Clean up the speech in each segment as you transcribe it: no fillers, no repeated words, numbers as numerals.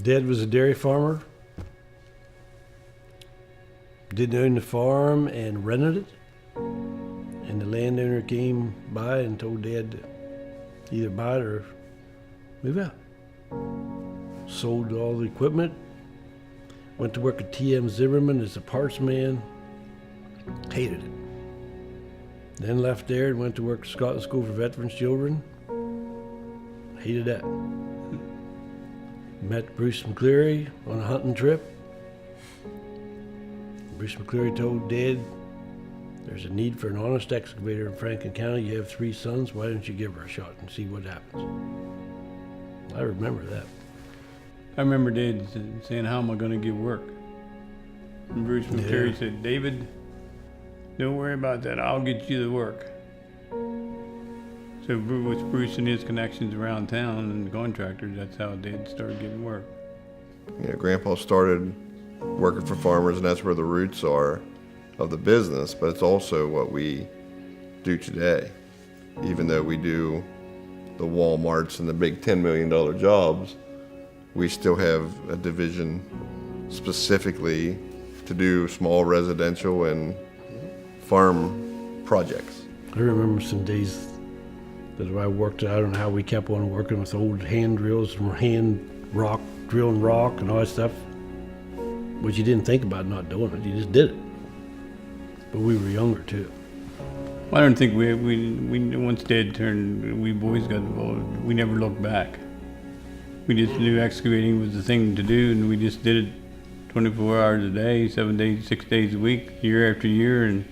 Dad was a dairy farmer. Didn't own the farm and rented it. And the landowner came by and told Dad to either buy it or move out. Sold all the equipment. Went to work at TM Zimmerman as a parts man. Hated it. Then left there and went to work at Scotland School for Veterans Children. Hated that. Met Bruce McCleary on a hunting trip. Bruce McCleary told Dad, there's a need for an honest excavator in Franklin County. You have 3 sons. Why don't you give her a shot and see what happens? I remember that. I remember Dad saying, how am I going to get work? And Bruce McCleary said, David, don't worry about that. I'll get you the work. So with Bruce and his connections around town and the contractors, that's how Dad started getting work. You know, Grandpa started working for farmers, and that's where the roots are of the business, but it's also what we do today. Even though we do the Walmarts and the big $10 million jobs, we still have a division specifically to do small residential and farm projects. I remember some days that I worked, I don't know how we kept on working with old hand drills and hand rock, drilling rock and all that stuff. But you didn't think about not doing it, you just did it. But we were younger too. I don't think we once Dad turned, we boys got involved, we never looked back. We just knew excavating was the thing to do, and we just did it 24 hours a day, 7 days, 6 days a week, year after year, and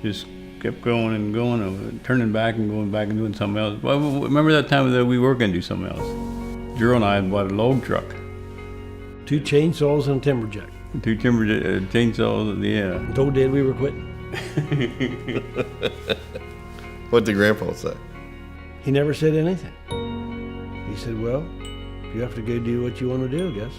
just kept going and going, turning back and going back and doing something else. Well, remember that time that we were going to do something else? Drew and I bought a log truck. 2 chainsaws and a timber jack. 2 timber chainsaws, yeah. I told Dad we were quitting. What did Grandpa say? He never said anything. He said, well, you have to go do what you want to do, I guess.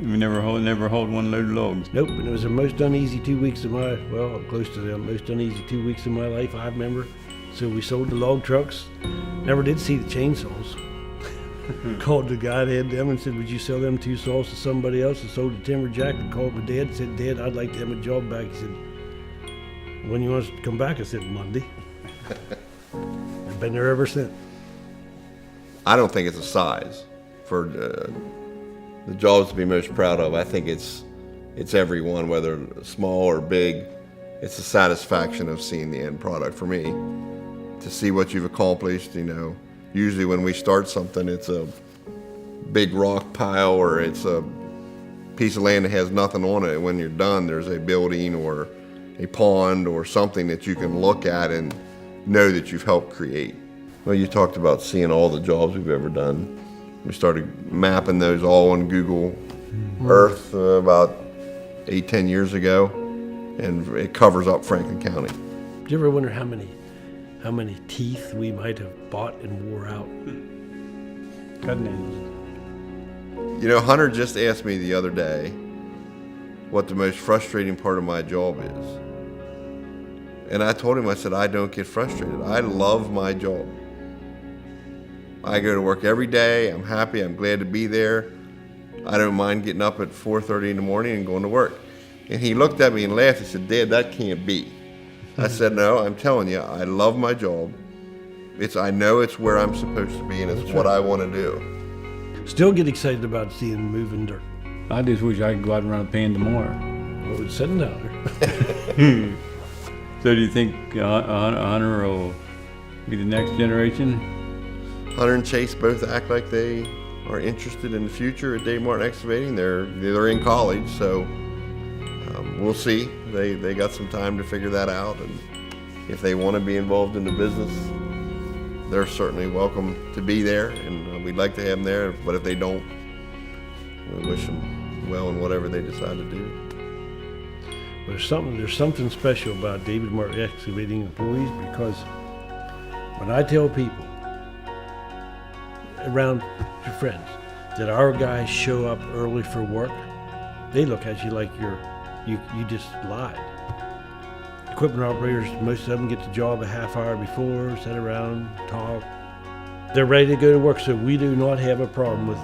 We never hold one load of logs. Nope, and it was the most uneasy 2 weeks of my, well, close to the most uneasy 2 weeks of my life, I remember. So we sold the log trucks. Never did see the chainsaws. Called the guy that had them and said, would you sell them 2 saws to somebody else? And sold the timber jack and called my dad and said, Dad, I'd like to have my job back. He said, when you want us to come back? I said, Monday. I've been there ever since. I don't think it's a size for the jobs to be most proud of. I think it's everyone, whether small or big. It's the satisfaction of seeing the end product for me. To see what you've accomplished, you know. Usually when we start something, it's a big rock pile or it's a piece of land that has nothing on it. When you're done, there's a building or a pond or something that you can look at and know that you've helped create. Well, you talked about seeing all the jobs we've ever done. We started mapping those all on Google Earth about 8-10 years ago, and it covers up Franklin County. Do you ever wonder how many teeth we might have bought and wore out? Cutting edges. You know, Hunter just asked me the other day what the most frustrating part of my job is. And I told him, I said, I don't get frustrated. I love my job. I go to work every day. I'm happy. I'm glad to be there. I don't mind getting up at 4:30 in the morning and going to work. And he looked at me and laughed. He said, Dad, that can't be. I said, no, I'm telling you, I love my job. I know it's where I'm supposed to be, and it's what I want to do. Still get excited about seeing moving dirt. I just wish I could go out and run a pan tomorrow. Well, it's sitting down there. So do you think Hunter will be the next generation? Hunter and Chase both act like they are interested in the future at Dave Martin Excavating. They're in college, so we'll see. They got some time to figure that out, and if they want to be involved in the business, they're certainly welcome to be there, and we'd like to have them there. But if they don't, we wish them well in whatever they decide to do. There's something special about David Martin Excavating employees, because when I tell people around your friends that our guys show up early for work, they look at you like you just lied. Equipment operators, most of them get the job a half hour before, sit around, talk. They're ready to go to work, so we do not have a problem with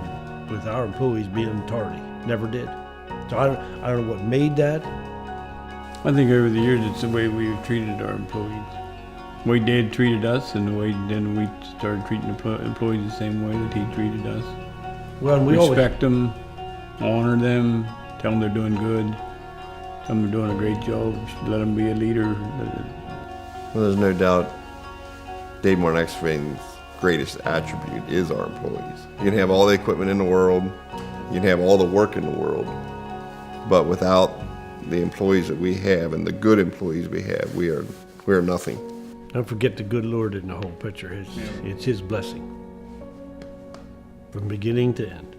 with our employees being tardy. Never did. So I don't know what made that. I think over the years, it's the way we've treated our employees. The way Dad treated us, and the way then we started treating employees the same way that he treated us. Well, and we always, Respect them, honor them, tell them they're doing good, tell them they're doing a great job, let them be a leader. Well, there's no doubt Dave Martin Excavating's greatest attribute is our employees. You can have all the equipment in the world, you can have all the work in the world, but without the employees that we have and the good employees we have, we are nothing. don't forget the good Lord in the whole picture. It's His blessing from beginning to end.